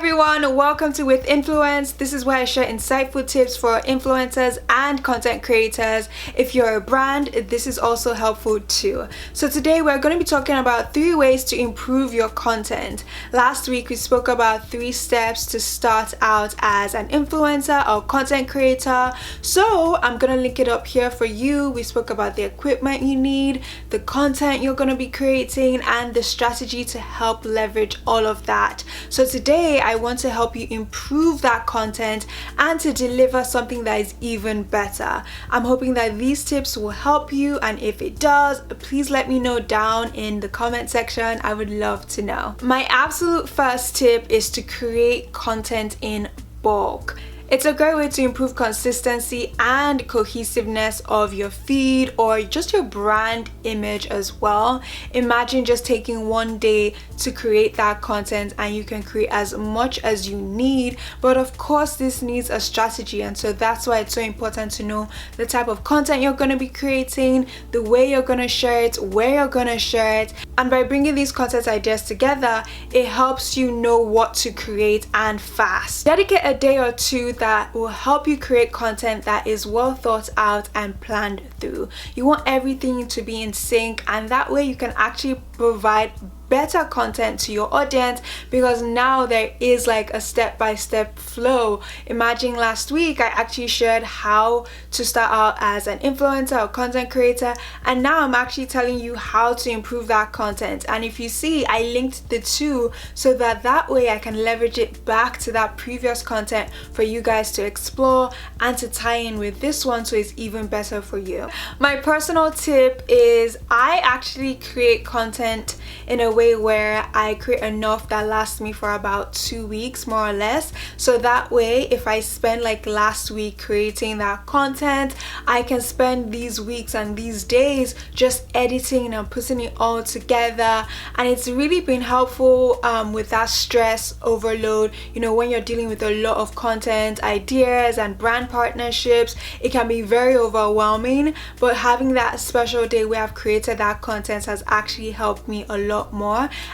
everyone, welcome to With Influence. This is where I share insightful tips for influencers and content creators. If you're a brand, this is also helpful too. So today we're going to be talking about 3 ways to improve your content. Last week we spoke about 3 steps to start out as an influencer or content creator. So I'm going to link it up here for you. We spoke about the equipment you need, the content you're going to be creating, and the strategy to help leverage all of that. So today I want to help you improve that content and to deliver something that is even better. I'm hoping that these tips will help you, and if it does, please let me know down in the comment section. I would love to know. My absolute first tip is to create content in bulk. It's a great way to improve consistency and cohesiveness of your feed or just your brand image as well. Imagine just taking one day to create that content, and you can create as much as you need, but of course this needs a strategy, and so that's why it's so important to know the type of content you're going to be creating, the way you're going to share it, where you're going to share it. And by bringing these content ideas together, it helps you know what to create and fast. Dedicate a day or two that will help you create content that is well thought out and planned through. You want everything to be in sync, and that way you can actually provide better content to your audience, because now there is like a step-by-step flow. Imagine last week I actually shared how to start out as an influencer or content creator, and now I'm actually telling you how to improve that content. And if you see, I linked the two so that way I can leverage it back to that previous content for you guys to explore and to tie in with this one so it's even better for you. My personal tip is I actually create content in a way where I create enough that lasts me for about 2 weeks more or less, so that way if I spend like last week creating that content, I can spend these weeks and these days just editing and putting it all together. And it's really been helpful with that stress overload. You know, when you're dealing with a lot of content ideas and brand partnerships, it can be very overwhelming, but having that special day where I've created that content has actually helped me a lot more,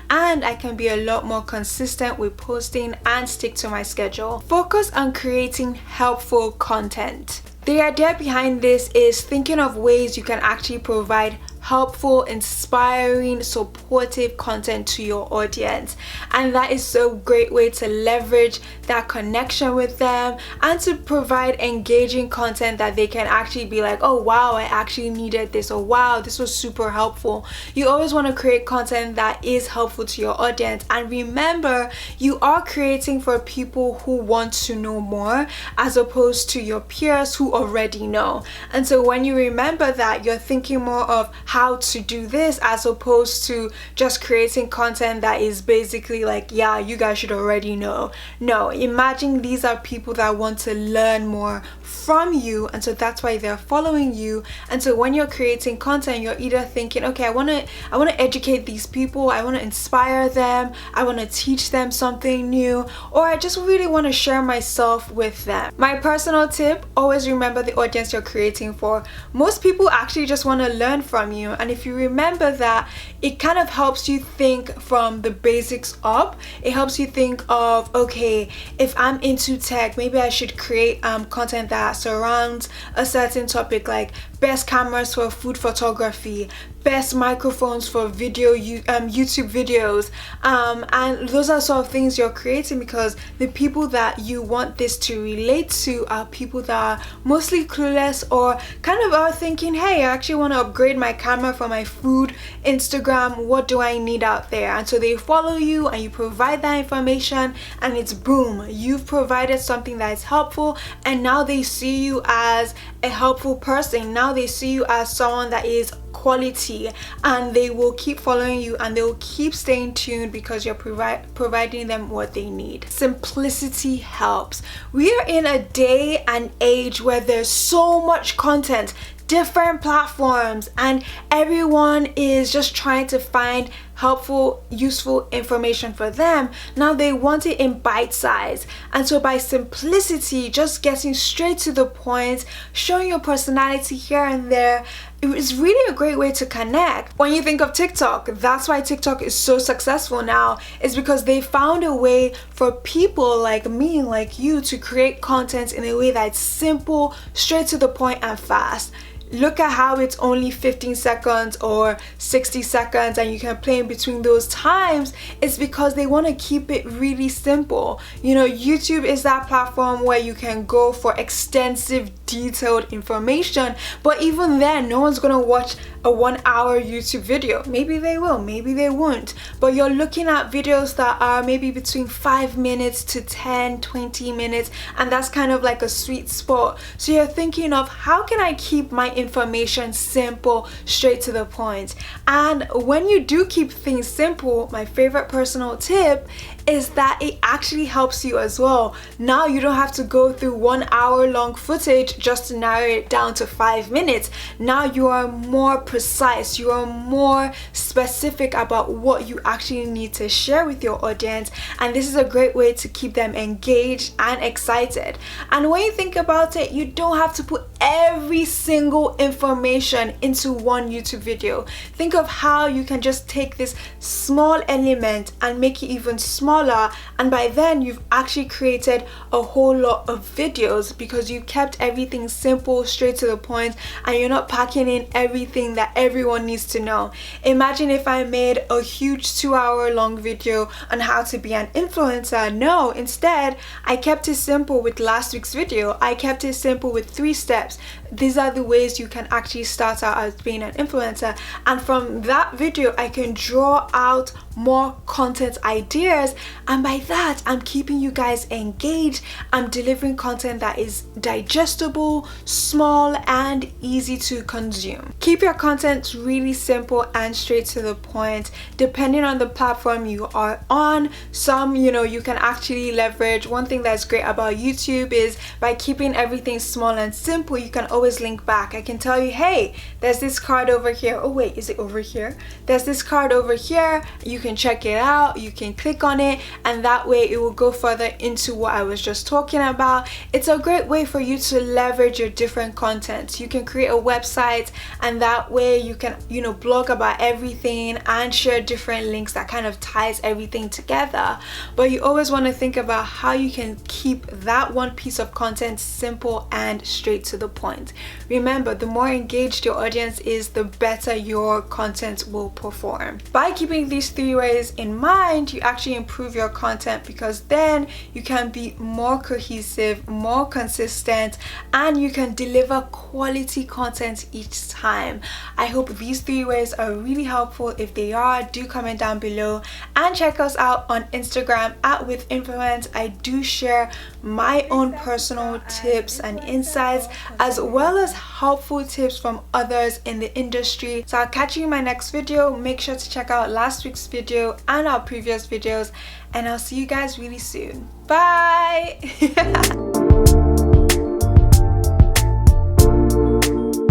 and I can be a lot more consistent with posting and stick to my schedule. Focus on creating helpful content. The idea behind this is thinking of ways you can actually provide helpful, inspiring, supportive content to your audience, and that is a great way to leverage that connection with them and to provide engaging content that they can actually be like, oh wow, I actually needed this, or wow, this was super helpful. You always want to create content that is helpful to your audience, and remember, you are creating for people who want to know more as opposed to your peers who already know. And so when you remember that, you're thinking more of how to do this as opposed to just creating content that is basically like, yeah, you guys should already know. No, imagine these are people that want to learn more from you, and so that's why they're following you. And so when you're creating content, you're either thinking, okay, I want to educate these people, I want to inspire them, I want to teach them something new, or I just really want to share myself with them. My personal tip, always remember the audience you're creating for. Most people actually just want to learn from you, and if you remember that, it kind of helps you think from the basics up. It helps you think of, okay, if I'm into tech, maybe I should create content that surrounds a certain topic, like best cameras for food photography, best microphones for YouTube videos, and those are sort of things you're creating because the people that you want this to relate to are people that are mostly clueless or kind of are thinking, hey, I actually want to upgrade my camera for my food Instagram, what do I need out there? And so they follow you and you provide that information, and it's boom, you've provided something that is helpful, and now they see you as a helpful person. Now they see you as someone that is quality, and they will keep following you and they will keep staying tuned because you're providing them what they need. Simplicity helps. We are in a day and age where there's so much content, different platforms, and everyone is just trying to find helpful, useful information for them. Now they want it in bite size, and so by simplicity, just getting straight to the point, showing your personality here and there, it is really a great way to connect. When you think of TikTok, that's why TikTok is so successful now, is because they found a way for people like me, like you, to create content in a way that's simple, straight to the point, and fast. Look at how it's only 15 seconds or 60 seconds and you can play in between those times. It's because they want to keep it really simple. You know, YouTube is that platform where you can go for extensive, detailed information, but even then, no one's gonna watch a 1 hour YouTube video. Maybe they will, maybe they won't, but you're looking at videos that are maybe between 5 minutes to 10, 20 minutes, and that's kind of like a sweet spot. So you're thinking of, how can I keep my information simple, straight to the point? And when you do keep things simple, my favorite personal tip is that it actually helps you as well. Now you don't have to go through 1 hour long footage just to narrow it down to 5 minutes. Now you are more precise, you are more specific about what you actually need to share with your audience, and this is a great way to keep them engaged and excited. And when you think about it, you don't have to put every single information into one YouTube video. Think of how you can just take this small element and make it even smaller, and by then you've actually created a whole lot of videos because you kept everything simple, straight to the point, and you're not packing in everything that everyone needs to know. Imagine if I made a huge 2-hour long video on how to be an influencer. No, instead I kept it simple with last week's video. I kept it simple with 3 steps. These are the ways you can actually start out as being an influencer, and from that video I can draw out more content ideas, and by that I'm keeping you guys engaged. I'm delivering content that is digestible, small, and easy to consume. Keep your content really simple and straight to the point. Depending on the platform you are on, some, you know, you can actually leverage. One thing that's great about YouTube is by keeping everything small and simple, you can always link back. I can tell you, hey, there's this card over here. Oh wait, is it over here? There's this card over here. You can check it out, you can click on it, and that way it will go further into what I was just talking about. It's a great way for you to leverage your different content. You can create a website, and that way you can, you know, blog about everything and share different links that kind of ties everything together. But you always want to think about how you can keep that one piece of content simple and straight to the point. Remember, the more engaged your audience is, the better your content will perform. By keeping these 3 ways in mind, you actually improve your content, because then you can be more cohesive, more consistent, and you can deliver quality content each time. I hope these 3 ways are really helpful. If they are, do comment down below, and check us out on Instagram at WHIT INFLUENCE. I do share my own personal tips and insights, as well as helpful tips from others in the industry. So I'll catch you in my next video. Make sure to check out last week's video and our previous videos, and I'll see you guys really soon. Bye.